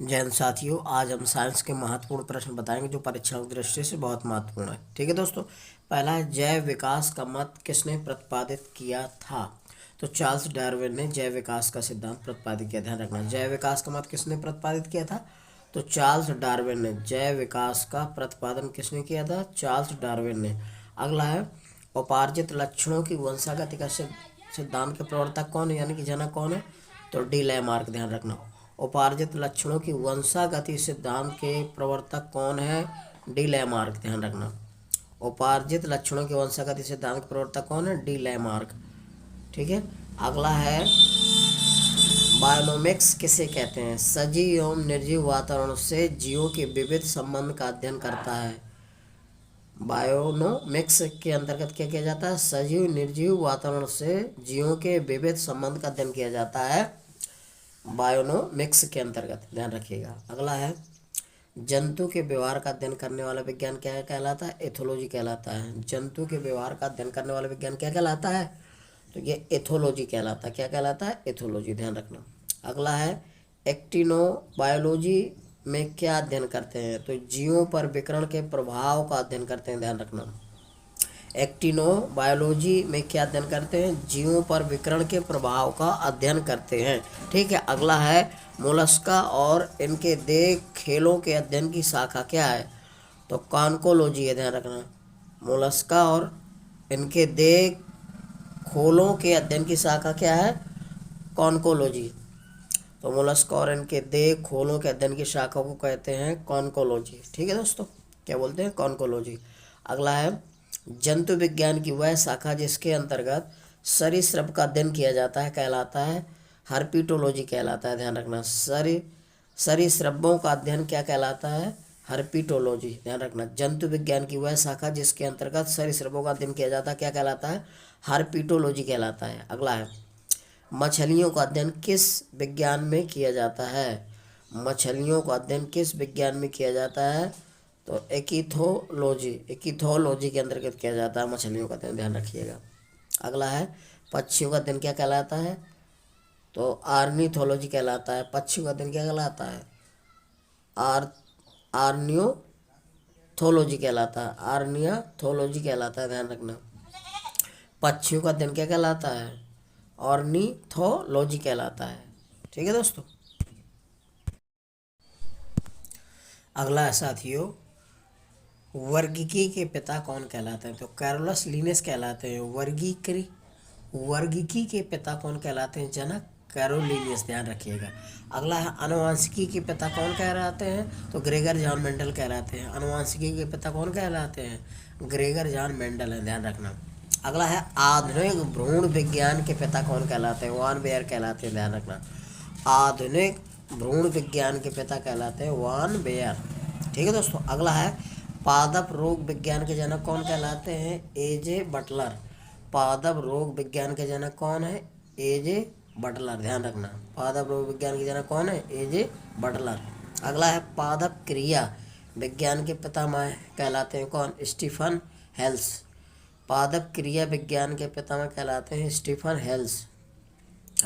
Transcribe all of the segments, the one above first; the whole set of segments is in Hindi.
जय हिंद साथियों, आज हम साइंस के महत्वपूर्ण प्रश्न बताएंगे जो परीक्षा की दृष्टि से बहुत महत्वपूर्ण है। ठीक है दोस्तों, पहला है जैव विकास का मत किसने प्रतिपादित किया था। तो चार्ल्स डार्विन ने जैव विकास का सिद्धांत प्रतिपादित किया। ध्यान रखना, जैव विकास का मत किसने प्रतिपादित किया था। तो चार्ल्स डार्विन ने। जैव विकास का प्रतिपादन किसने किया था। चार्ल्स डार्विन ने। अगला है उपार्जित लक्षणों की वंशागति का सिद्धांत के प्रवर्तक कौन है, यानी कि जनक कौन है। तो डी लैमार्क। ध्यान रखना, उपार्जित लक्षणों की वंशागति सिद्धांत के प्रवर्तक कौन है। D Lamarck. ध्यान रखना, उपार्जित लक्षणों के वंशागति सिद्धांत के प्रवर्तक कौन है। D Lamarck. ठीक है। अगला है बायोनोमिक्स किसे कहते हैं। सजीव एवं निर्जीव वातावरण से जीवों के विविध संबंध का अध्ययन करता है। बायोनोमिक्स के अंतर्गत क्या किया जाता है। सजीव निर्जीव वातावरण से जीवों के विविध संबंध का अध्ययन किया जाता है बायोनोमिक्स के अंतर्गत। ध्यान रखिएगा। अगला है जंतु के व्यवहार का अध्ययन करने वाला विज्ञान क्या कहलाता है। एथोलॉजी कहलाता है। जंतु के व्यवहार का अध्ययन करने वाला विज्ञान क्या कहलाता है। तो ये एथोलॉजी कहलाता है। क्या कहलाता है। एथोलॉजी। ध्यान रखना। अगला है एक्टिनोबायोलॉजी में क्या अध्ययन करते हैं। तो जीवों पर विकिरण के प्रभाव का अध्ययन करते हैं। ध्यान रखना, एक्टिनोबायोलॉजी में क्या अध्ययन करते हैं। जीवों पर विकिरण के प्रभाव का अध्ययन करते हैं। ठीक है। अगला है मोलस्का और इनके देह खेलों के अध्ययन की शाखा क्या है। तो कॉन्कोलॉजी है। ध्यान रखना, मोलस्का और इनके देह खोलों के अध्ययन की शाखा क्या है। कॉन्कोलॉजी। तो मोलस्का और इनके देह खोलों के अध्ययन की शाखा को कहते हैं कॉन्कोलॉजी। ठीक है दोस्तों, क्या बोलते हैं। कॉन्कोलॉजी। अगला है जंतु विज्ञान की वह शाखा जिसके अंतर्गत सरीसृप का अध्ययन किया जाता है कहलाता है हर्पिटोलॉजी कहलाता है। ध्यान रखना, सरीसृपों का अध्ययन क्या कहलाता है। हर्पिटोलॉजी। ध्यान रखना, जंतु विज्ञान की वह शाखा जिसके अंतर्गत सरीसृपों का अध्ययन किया जाता है क्या कहलाता है। हर्पिटोलॉजी कहलाता है। अगला है मछलियों का अध्ययन किस विज्ञान में किया जाता है। मछलियों का अध्ययन किस विज्ञान में किया जाता है। तो एकिथोलॉजी। एकिथोलॉजी के अंतर्गत किया जाता है मछलियों का अध्ययन। ध्यान रखिएगा। अगला है पक्षियों का अध्ययन क्या कहलाता है। तो आर्निथोलॉजी कहलाता है। पक्षियों का अध्ययन क्या कहलाता है। आर आर्नियोथोलॉजी कहलाता है। आर्नियाथोलॉजी कहलाता है। ध्यान रखना, पक्षियों का अध्ययन क्या कहलाता है। ऑर्निथोलॉजी कहलाता है। ठीक है दोस्तों। अगला है साथियों वर्गीकी के पिता कौन कहलाते हैं। तो कैरोलस लिनस कहलाते हैं। वर्गीकी के पिता कौन कहलाते हैं। जनक कैरोलिनियस। ध्यान रखिएगा। अगला है आनुवांशिकी के पिता कौन कहलाते हैं। तो ग्रेगर जॉन मेंडल कहलाते हैं। आनुवांशिकी के पिता कौन कहलाते हैं। ग्रेगर जॉन मेंडल है। ध्यान रखना। अगला है आधुनिक भ्रूण विज्ञान के पिता कौन कहलाते हैं। वान बेयर कहलाते हैं। ध्यान रखना, आधुनिक भ्रूण विज्ञान के पिता कहलाते हैं वान बेयर। ठीक है दोस्तों। अगला है पादप रोग विज्ञान के जनक कौन कहलाते हैं। एजे बटलर। पादप रोग विज्ञान के जनक कौन है। एजे बटलर। ध्यान रखना, पादप रोग विज्ञान के जनक कौन है। एजे बटलर। अगला है पादप क्रिया विज्ञान के पितामह कहलाते हैं कौन। Stephen Hales. पादप क्रिया विज्ञान के पितामह कहलाते हैं स्टीफन हेल्स।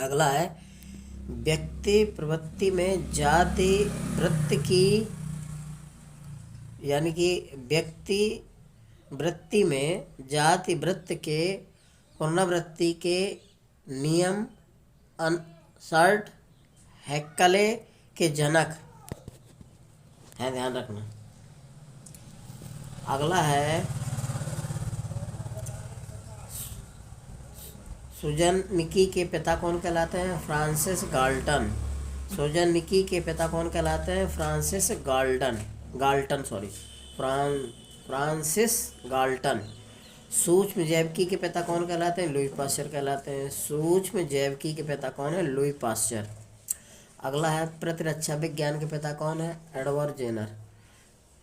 अगला है व्यक्ति प्रवृत्ति में जाति वृत्ति की, यानी कि व्यक्ति वृत्ति में जाति वृत्ति के पुनरावृत्ति के नियम अनसर्ट हैक्कले के जनक है। ध्यान रखना। अगला है सुजनिकी के पिता कौन कहलाते हैं। Francis Galton. सुजनिकी के पिता कौन कहलाते हैं। Francis Galton sorry Francis Galton. सूक्ष्म जैविकी के पिता कौन कहलाते हैं। लुई पास्चर कहलाते हैं। सूक्ष्म जैविकी के पिता कौन है। Louis Pasteur. अगला है प्रतिरक्षा विज्ञान के पिता कौन है। Edward Jenner.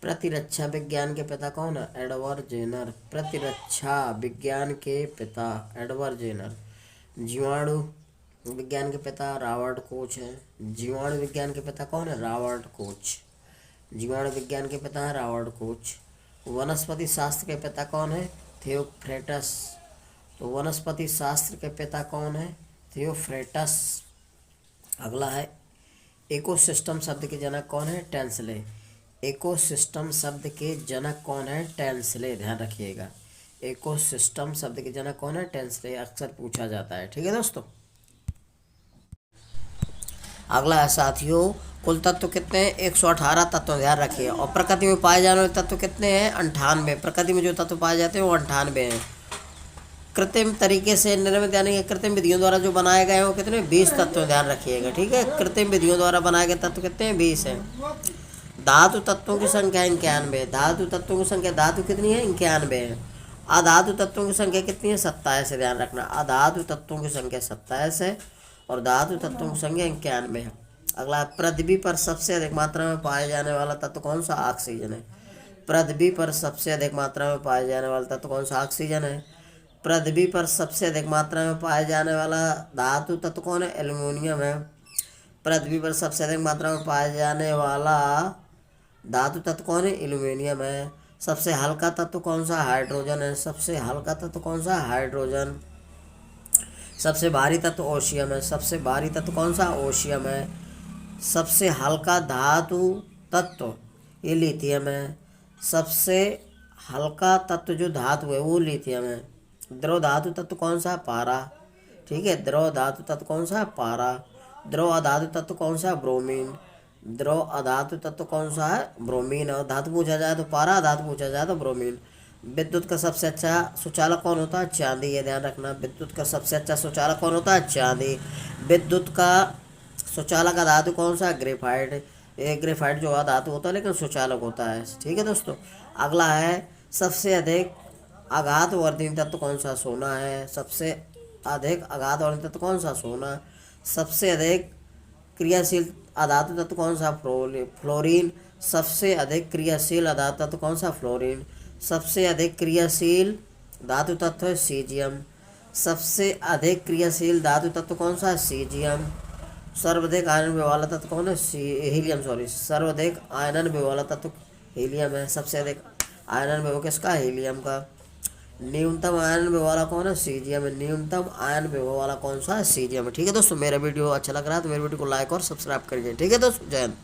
प्रतिरक्षा विज्ञान के पिता कौन है। Edward Jenner. प्रतिरक्षा विज्ञान के पिता एडवर्ड जेनर। जीवाणु विज्ञान के पिता रॉबर्ट कोच हैं। जीवाणु विज्ञान के पिता कौन है। Robert Koch. जीवाणु विज्ञान के पिता है रॉबर्ट कोच। वनस्पति शास्त्र के पिता कौन है। थियोफ्रेटस। तो वनस्पति शास्त्र के पिता कौन है। थियोफ्रेटस। अगला है इकोसिस्टम शब्द के जनक कौन है? टेंसले। इकोसिस्टम शब्द के जनक कौन है? टेंसले, ध्यान रखिएगा। इकोसिस्टम शब्द के जनक कौन है? टेंसले, अक्सर पूछा जाता है। ठीक है दोस्तों। अगला है साथियों, कुल तत्व कितने हैं? 118 तत्व, ध्यान रखिए। और प्रकृति में पाए जाने वाले तत्व कितने हैं? 98। प्रकृति में जो तत्व पाए जाते हैं वो 98 हैं। कृत्रिम तरीके से निर्मित यानी कि कृत्रिम विधियों द्वारा जो बनाए गए हैं वो कितने? 20 तत्व, ध्यान रखिएगा। ठीक है, कृत्रिम विधियों द्वारा बनाए गए तत्व कितने हैं? 20 हैं। धातु तत्वों की संख्या 91। धातु तत्वों की संख्या, धातु कितनी है? 91 है। अधातु तत्वों की संख्या कितनी है? 27 है, ध्यान रखना। अधातु तत्वों की संख्या 27 है और धातु तत्वों की संख्या 91 है। अगला, पृथ्वी पर सबसे अधिक मात्रा में पाए जाने वाला तत्व कौन सा? ऑक्सीजन है। पृथ्वी पर सबसे अधिक मात्रा में पाए जाने वाला तत्व कौन सा? ऑक्सीजन है। पृथ्वी पर सबसे अधिक मात्रा में पाए जाने वाला धातु तत्व कौन है? एल्युमिनियम है। पृथ्वी पर सबसे अधिक मात्रा में पाए जाने वाला धातु तत्व कौन है? एल्युमिनियम है। सबसे हल्का तत्व कौन सा? हाइड्रोजन है। सबसे हल्का तत्व कौन सा? हाइड्रोजन। सबसे भारी तत्व ओशियम है। सबसे भारी तत्व कौन सा? ओशियम है। सबसे हल्का धातु तत्व ये लिथियम है। सबसे हल्का तत्व जो धातु है वो लिथियम है। द्रव धातु तत्व कौन सा? पारा। ठीक है, द्रव धातु तत्व कौन सा? पारा। द्रव अधातु तत्व कौन सा? ब्रोमीन। द्रव अधातु तत्व कौन सा है? ब्रोमीन। और धातु पूछा जाए तो पारा, धातु पूछा जाए तो ब्रोमीन। विद्युत का सबसे अच्छा सुचालक कौन होता है? चांदी, ये ध्यान रखना। विद्युत का सबसे अच्छा सुचालक कौन होता है? चांदी। विद्युत का सुचालक का धातु कौन सा? ग्रेफाइट। ये ग्रेफाइट जो धातु होता है लेकिन सुचालक होता है। ठीक है दोस्तों। अगला है, सबसे अधिक आघात वर्धनी तत्व कौन सा? सोना है। सबसे अधिक आघात वर्धनी तत्व कौन सा? सोना। सबसे अधिक क्रियाशील अधातु तत्व कौन सा? फ्लोरीन। सबसे अधिक क्रियाशील अधातु तत्व कौन सा? फ्लोरीन। सबसे अधिक क्रियाशील धातु तत्व है सीजियम। सबसे अधिक क्रियाशील धातु तत्व कौन सा? सीजियम। सर्वाधिक आयनन विभव वाला तत्व कौन है? Helium, sorry. सर्वाधिक आयनन विभव वाला तत्व हीलियम है। सबसे अधिक आयनन विभव किसका? हीलियम का। न्यूनतम आयन विभव वाला कौन है? सीजियम है। न्यूनतम आयन विभव वाला कौन सा है? सीजियम है। ठीक है दोस्तों, मेरा वीडियो अच्छा लग रहा है तो मेरे वीडियो को लाइक और सब्सक्राइब करिए। ठीक है दोस्तों, जय हिंद।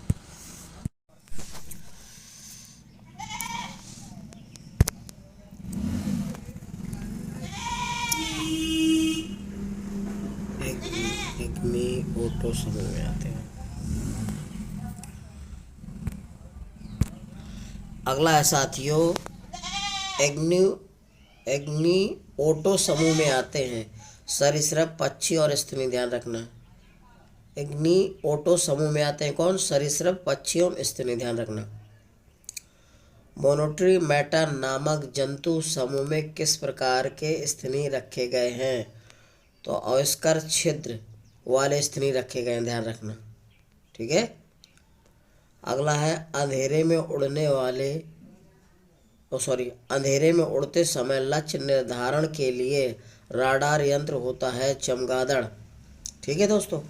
ऑटो समूह में आते हैं। अगला है साथियों, एग्नी ओटो समूह में आते हैं सरीसृप, पक्षी और स्तनी, ध्यान रखना। एग्नी ओटो समूह में आते हैं कौन? सरीसृप, पक्षी और स्तनी, ध्यान रखना। मोनोट्री मेटा नामक जंतु समूह में किस प्रकार के स्तनी रखे गए हैं? तो अविष्कार छिद्र वाले स्तनी रखे गए हैं, ध्यान रखना। ठीक है। अगला है, अंधेरे में उड़ने वाले अंधेरे में उड़ते समय लक्ष्य निर्धारण के लिए राडार यंत्र होता है चमगादड़। ठीक है दोस्तों,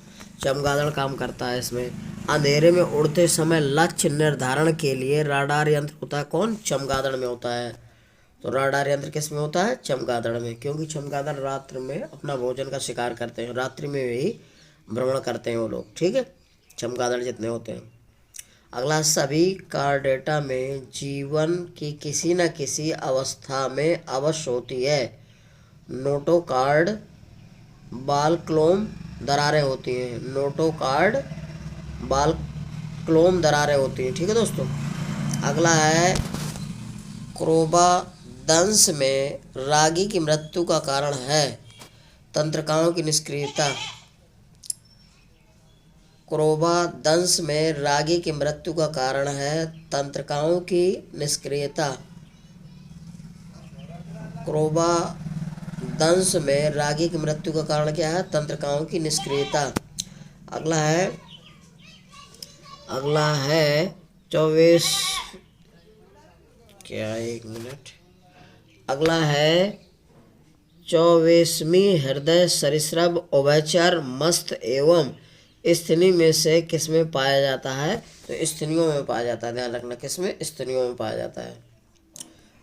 चमगादड़ काम करता है इसमें। अंधेरे में उड़ते समय लक्ष्य निर्धारण के लिए राडार यंत्र होता है कौन? चमगादड़ में होता है। तो राडार यंत्र किस में होता है? चमगादड़ में, क्योंकि चमगादड़ रात्रि में अपना भोजन का शिकार करते हैं, रात्रि में ही भ्रमण करते हैं वो लोग। ठीक है, चमगादड़ जितने होते हैं। अगला, सभी कार्डेटा में जीवन की किसी न किसी अवस्था में अवश्य होती है नोटोकार्ड बालक्लोम दरारें होती हैं। नोटोकार्ड बालक्लोम दरारें होती हैं। ठीक है दोस्तों। अगला है, क्रोबादंश में रागी की मृत्यु का कारण है तंत्रिकाओं की निष्क्रियता। क्रोबादंश में रागी की मृत्यु का कारण है तंत्रिकाओं की निष्क्रियता। क्रोबादंश में रागी की मृत्यु का कारण क्या है? तंत्रिकाओं की निष्क्रियता। अगला है 24 क्या, एक मिनट। अगला है 24वीं हृदय सरीसृप उभयचर मस्त एवं स्तनी में से किसमें पाया जाता है? तो स्तनियों में पाया जाता है, ध्यान रखना। किसमें? स्तनियों में पाया जाता है।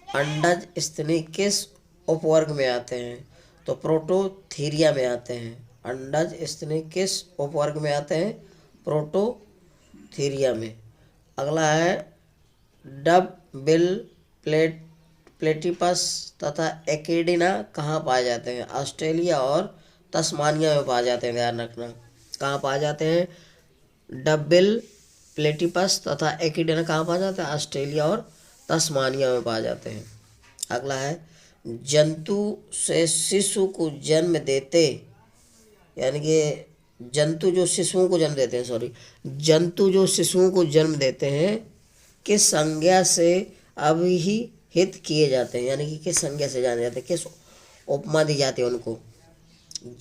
अंडज स्तनी किस उपवर्ग में आते हैं? तो प्रोटोथीरिया में आते हैं। अंडज स्तनी किस उपवर्ग में आते हैं? प्रोटोथीरिया थीरिया में। अगला है डब बिल प्लेटिपस तथा एकेडिना कहाँ पाए जाते हैं? ऑस्ट्रेलिया और तस्मानिया में पाए जाते हैं, ध्यान रखना। कहाँ पाए जाते हैं? डब बिल प्लेटिपस तथा एकेडिना कहाँ पाए जाते हैं? ऑस्ट्रेलिया और तस्मानिया में पाए जाते हैं। अगला है जंतु से शिशु को जन्म देते, यानी कि जंतु जो शिशुओं को जन्म देते हैं, जंतु जो शिशुओं को जन्म देते हैं किस संज्ञा से अभिहित किए जाते हैं? यानी कि किस संज्ञा से जाने जाते हैं, किस उपमा दी जाती है उनको?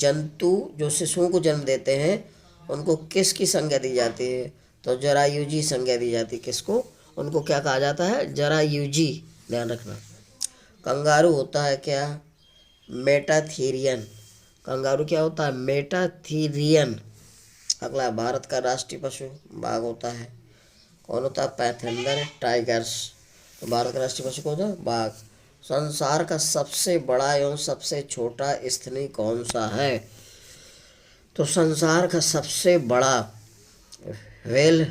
जंतु जो शिशुओं को जन्म देते हैं उनको किसकी संज्ञा दी जाती है? तो जरायुजी संज्ञा दी जाती है। किसको? उनको क्या कहा जाता है? जरायुजी, ध्यान रखना। कंगारू होता है क्या? मेटाथीरियन। कंगारू क्या होता है? मेटाथीरियन। अगला भारत का राष्ट्रीय पशु बाघ होता है। कौन होता है? पैथेंडर टाइगर्स। तो भारत का राष्ट्रीय पशु कौन होता है? बाघ। संसार का सबसे बड़ा एवं सबसे छोटा स्तनी कौन सा है? तो संसार का सबसे बड़ा व्हेल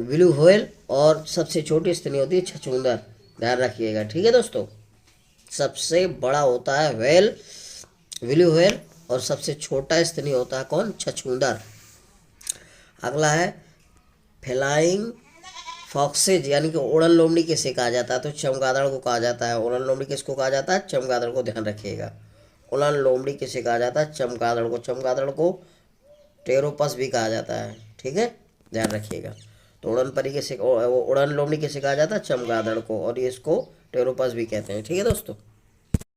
ब्लू व्हेल और सबसे छोटी स्तनी होती है छछूंदर, ध्यान रखिएगा। ठीक है दोस्तों, सबसे बड़ा होता है व्हेल, ब्लू व्हेल, और सबसे छोटा स्तनी होता है कौन? छछूंदर। अगला है फ्लाइंग फॉक्सेज, यानी कि उड़न लोमड़ी किसे कहा जाता है? तो चमगादड़ को कहा जाता है। उड़न लोमड़ी किसको कहा जाता है? चमगादड़ को, ध्यान रखिएगा। उड़न लोमड़ी किसे कहा जाता है? चमगादड़ को। चमगादड़ को टेरोपस भी कहा जाता है, ठीक है, ध्यान रखिएगा। तो उड़न लोमड़ी किसे कहा जाता है? चमगादड़ को, और ये इसको टेरोपस भी कहते हैं। ठीक है दोस्तों।